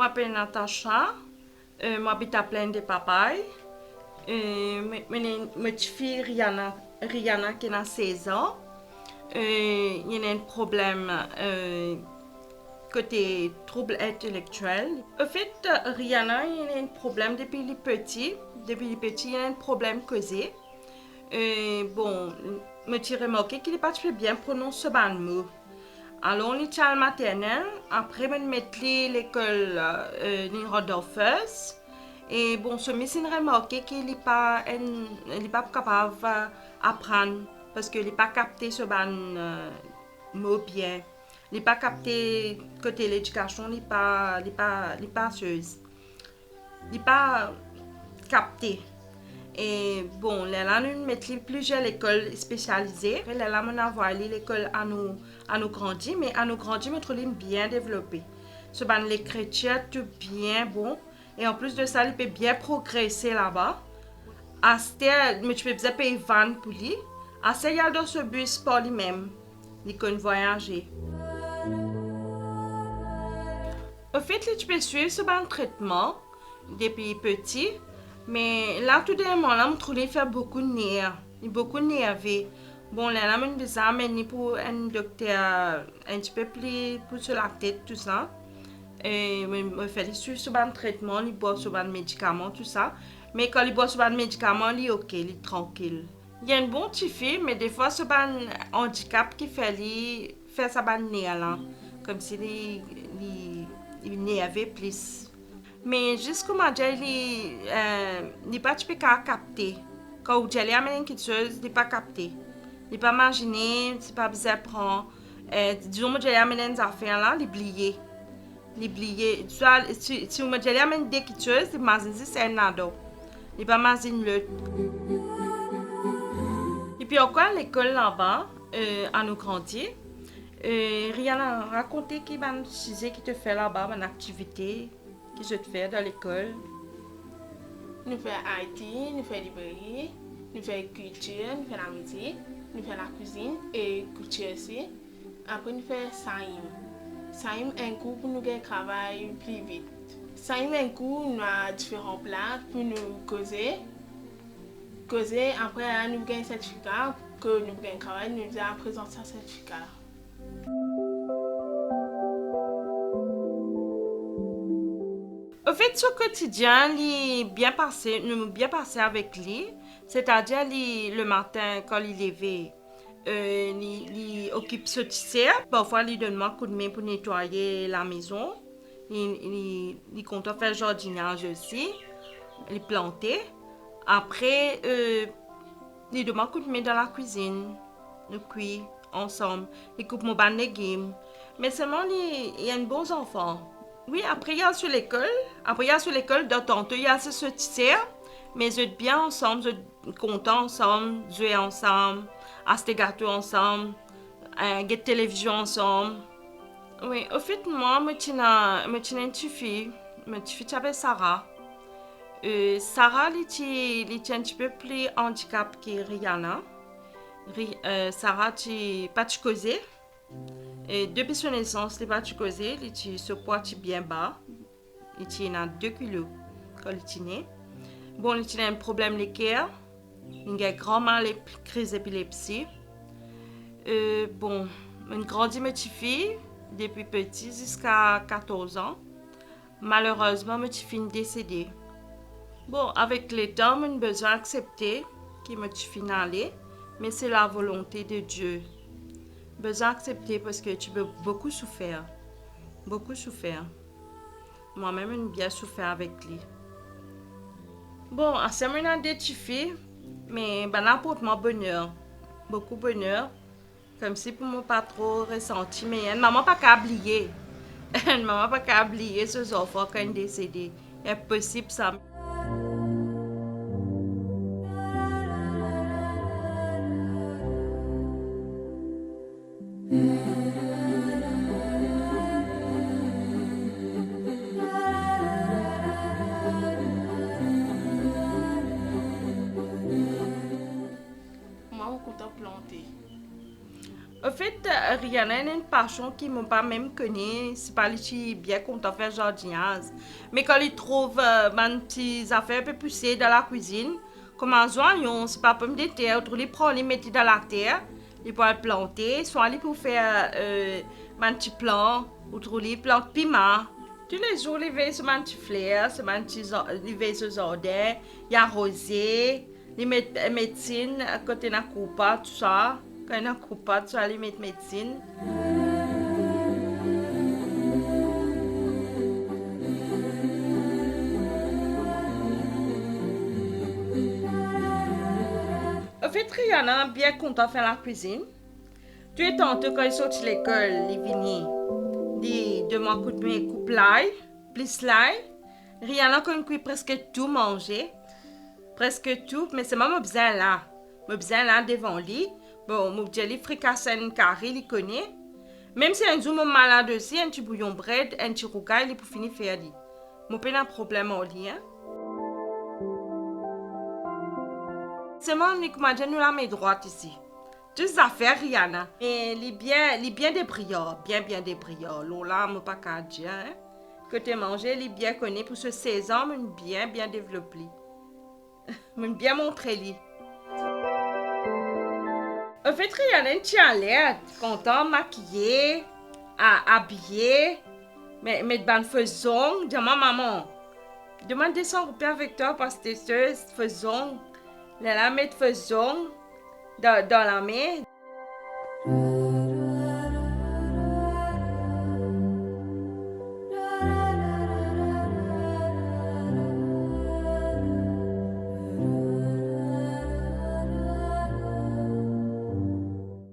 m'appelle Natacha. Moi, j'habite à Plaine des Papayes. Ma petite fille Rihanna qui a 16 ans. Il y a un problème côté trouble intellectuel. En fait, Rihanna, il y a un problème depuis les petits. Depuis les petits, il y a un problème causé. Bon, me suis remarqué qu'il n'est pas très bien prononcé ce mot. Alors, on est à la maternelle. Après, on met l'école Rodolphus. Et bon, ce médecin remarqué qu'il n'est pas capable d'apprendre parce qu'il n'est pas capté ce mot bien. Il n'est pas capté côté l'éducation, il n'est pas chose. Il n'est pas capté. Et bon, là, nous mettons plusieurs écoles spécialisées. Et là, on a l'école à nous grandir, mais à nous grandir, notre ligne bien développée. Ce ban l'écriture, tout bien bon. Et en plus de ça, il peut bien progresser là-bas. À ce mais tu peux payer 20 pour lui. À ce il y a dans ce bus pour lui-même. Il peut voyager. En fait, tu peux suivre ce ban traitement depuis petit. Mais là, tout d'un moment, là, je trouve qu'il fait beaucoup de nerfs. Il beaucoup nerveux. Bon, là, je me amener pour un docteur un petit peu plus sur la tête, tout ça. Et je fais suivre ce traitement, il boit ce médicament, tout ça. Mais quand il boit ce médicament, il est ok, il est tranquille. Il y a un bon petit film, mais des fois, ce handicap qui fait ça nerf là. Comme s'il il nerveux plus. Mais jusqu'au moment il n'est pas capté. Quand vous allez amener quelque chose, il n'est pas capté. Il n'est pas imaginé, il n'est pas besoin de prendre. Disons que vous allez amener des affaires là, il oublié. Il oublié. Si vous allez amener quelque chose, il imagine que c'est un ado. Il n'est pas imaginé l'autre. Et puis encore à l'école là-bas, à nous grandir, Rian a raconté qu'il y a une chose qui te fait là-bas, une activité qui se fait dans l'école. Nous faisons Haïti, nous faisons librairie, nous faisons culture, nous faisons la musique, nous faisons la cuisine et culture aussi. Après, nous faisons Saïm. Saïm est un cours pour nous travailler plus vite. Saïm est un cours, nous avons différents plats pour nous causer. Après, nous avons un certificat que nous avons travaillé, nous avons présenté ce certificat. En fait, ce quotidien, il bien passé, nous bien passé avec lui. C'est-à-dire, le matin, quand il levait, il occupe ce tiers. Parfois, il donne moi un coup de main pour nettoyer la maison. Il compte faire le jardinage aussi. Il planter. Après, il donne moi un coup de main dans la cuisine. Nous cuisons ensemble. Il coupe mon ban de légumes. Mais seulement, il y a un bon enfant. Oui, après il y a sur l'école. Après il y a sur l'école, de tantôt il y a ce tiers. Mais ils sont bien ensemble, ils sont contents ensemble, jouer ensemble, acheter gâteaux ensemble, regarder télévision ensemble. Oui, au fait, moi, je suis une petite fille. Une petite fille qui s'appelle Sarah. Sarah, elle est un petit peu plus handicap que Rihanna. Sarah, tu n'es pas causée. Et depuis son naissance, il n'est pas causé, il se poids bien bas. Il a 2 kilos quand il est né. Bon, il a un problème de cœur. Il a un grand mal de crise d'épilepsie. Bon, une grande petite fille, depuis petit jusqu'à 14 ans. Malheureusement, ma petite fille est décédée. Bon, avec le temps, on a besoin d'accepter que ma petite fille allait, mais c'est la volonté de Dieu. Besoin d'accepter parce que tu peux beaucoup souffrir. Beaucoup souffrir. Moi-même, j'ai bien souffert avec lui. Bon, à ce moment-là, des petites filles, mais ben, apporte moi bonheur. Beaucoup bonheur. Comme si pour moi pas trop ressenti. Mais une maman pas qu'à oublier. Une maman pas qu'à oublier ses enfants quand ils sont décédés. C'est possible ça. Moi, je suis planté. En fait, Rihanna a une passion qui m'a pas même connue. C'est pas lui bien content de faire jardinage. Mais quand il trouve des petites affaires un peu poussées dans la cuisine, comme un oignon, c'est pas pomme de terre, autre il prend, il met dans la terre, il peut le planter, soit il peut faire un petit plant, autre il plante piment. Tous les jours, il va sur un petit fleur, il va sur le jardin, il arrosé, il met médecine quand il y a un coupa, tout ça. Quand il y a un coupa, tout ça, il met médecine. En fait, Rihanna est bien content de faire la cuisine. Tous les temps, quand il sort de l'école, il vient. Il demande coup de main, coupe l'ail, plus l'ail. Rihanna a presque tout mangé. Presque tout, mais c'est même besoin là. J'ai besoin là devant lui. Bon, j'ai les fricassés en carré, il connaît. Même si un jour je suis malade aussi, un petit bouillon bread, un petit rougail, il peut finir faire lui. Je n'ai pas de problème au lit. C'est moi qui nous la main droite ici. Toutes les affaires, Rihanna. Et il est bien débrouillard, bien débrouillard. Lola, je ne peux pas dire. Côté manger, il est bien connu pour ce 16 ans, mais bien développé. Je bien montré lui. En fait, Rihanna tient l'air content, maquillé, habillé, mais de bonne façon. Demande maman, demande 200 roupies avec toi parce que c'est façon. La mettre façon dans la main.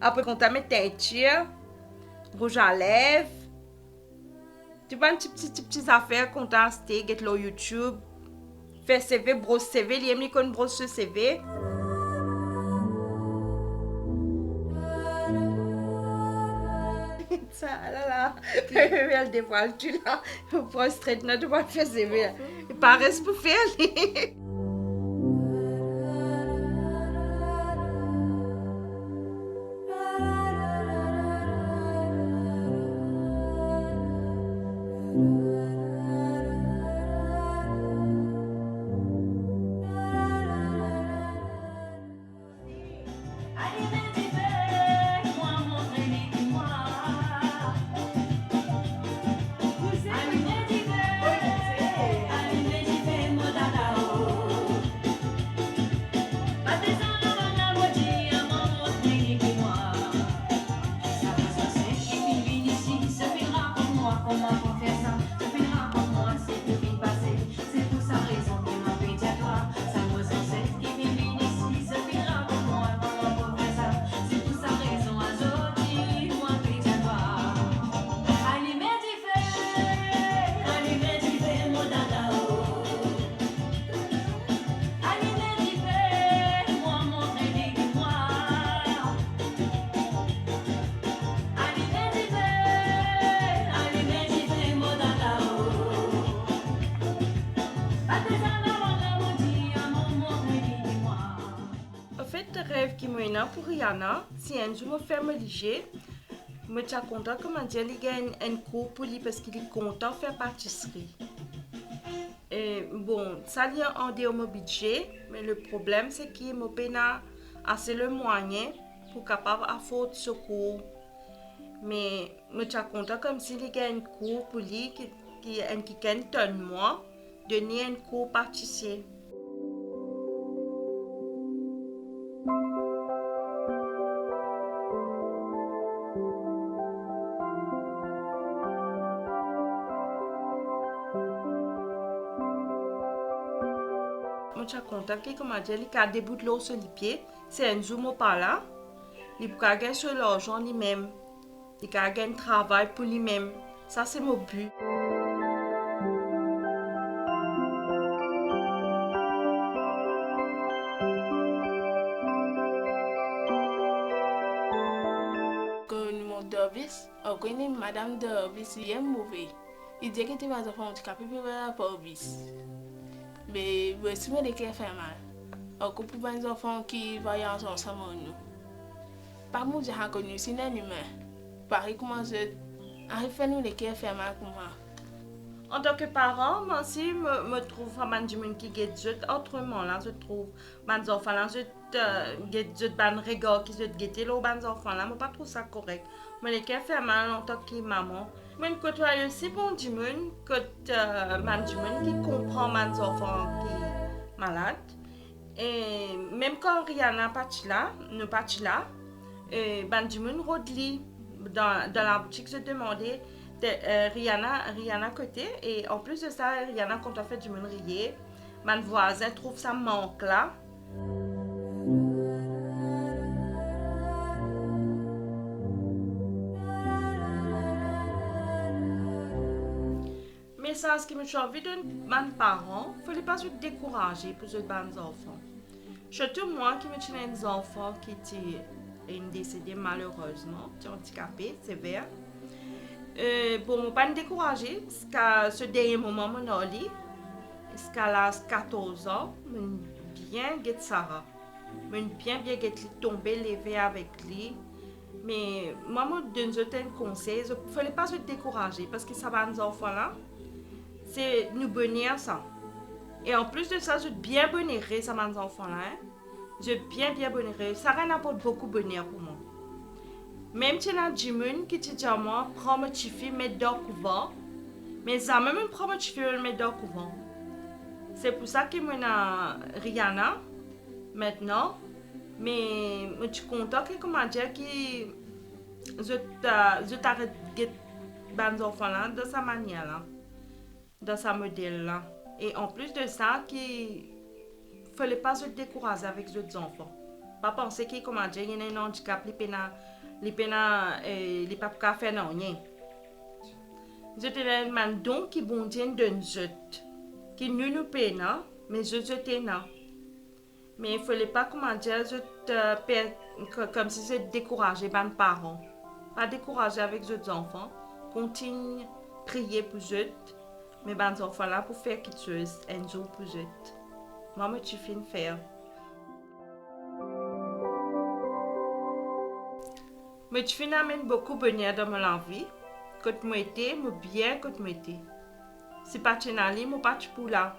Après, quand tu mets teinture, rouge à lèvres, tu prends des petites affaires qu'on t'a acheté, get sur YouTube, faire CV, brosse CV, il y a une brosse sur CV. Ça, là, elle dévoile, tu l'as, pour un straightener, tu vas faire CV. Il paraît pour faire. En fait, le rêve qui m'a pour Rihanna, si un jour je fais me liger, je suis content comment dire, il gagne un cours pour lui parce qu'il est content de faire pâtisserie. Et bon, ça y est en dehors de mon budget, mais le problème c'est qu'il m'a pas assez le moyen pour capable afforder ce cours. Mais je suis content comme s'il gagne un cours pour lui qui gagne un mois, donner un cours pâtissier. Je suis content qu'il a des bouts de l'eau sur les pieds. C'est un zoom par là. Il peut gagner sur l'argent lui-même. Il peut gagner un travail pour lui-même. Ça, c'est mon but. Madame Davis, il est mauvais. Il dit que tu vas faire un handicapé pour bis. Mais si je me fait mal, on coupe les enfants qui voyagent ensemble. Pas moi, j'ai connu, c'est un humain. pareil comment je arrive nous les qui fait mal pour moi. En tant que parent, moi aussi, me trouve à man qui get autrement là, je trouve mes enfants là, je get ban regard qui se guetter là, mes enfants là, moi pas trouve ça correct. Moi les qui fait mal en tant que maman, moi côtoie aussi bon du monde, man qui comprend mes enfants qui malade. Et même quand Rihanna pas là, ban du monde rodli dans la boutique se demandait Rihanna côté et en plus de ça Rihanna quand on fait du monde rier mon voisin trouve ça manque là mais ça ce qui me choque de mes parents fallait pas se décourager pour ce bons enfants surtout moi qui me tiens des enfants qui étaient décédés malheureusement handicapés sévères. Pour ne pas me décourager, ce dernier moment, mon oli, jusqu'à 14 ans, je bien get Sarah. Je bien get tomber, lever avec lui. Mais moi, je donne un conseil, il ne fallait pas se décourager parce que ça va nos enfants là, c'est nous bonheur ça. Et en plus de ça, je bien bonheurer ça mes enfants là. Hein? Je bien bonheurer. Ça apporte beaucoup de bonheur pour moi. Même si on a des gens qui disent à moi, prends mon petit fille, mets dans le couvent. Mais ça, même prends mon petit fille, mets dans le couvent. C'est pour ça que moi, Rihanna, maintenant, mais je suis content que, comment dire, que je t'arrête de les enfants là, de sa manière là, de sa modèle là. Et en plus de ça, qu'il ne fallait pas se décourager avec les autres enfants. Pas penser que, comment dire, il y a un handicap, les pas faire non rien. Je te demande donc qui bon Dieu donne qui nous peine mais je te non. Mais il fallait pas comment dire comme si c'est décourager les parents. Pas décourager avec les enfants. Continue prier pour eux. Mais les enfants là pour faire quelque chose un jour pour eux. Moi tu finis faire. Mais tu finis amène beaucoup de bonheur dans ma vie. Quand moi été, moi bien quand moi été. Si pas tu n'as pas tu pour là.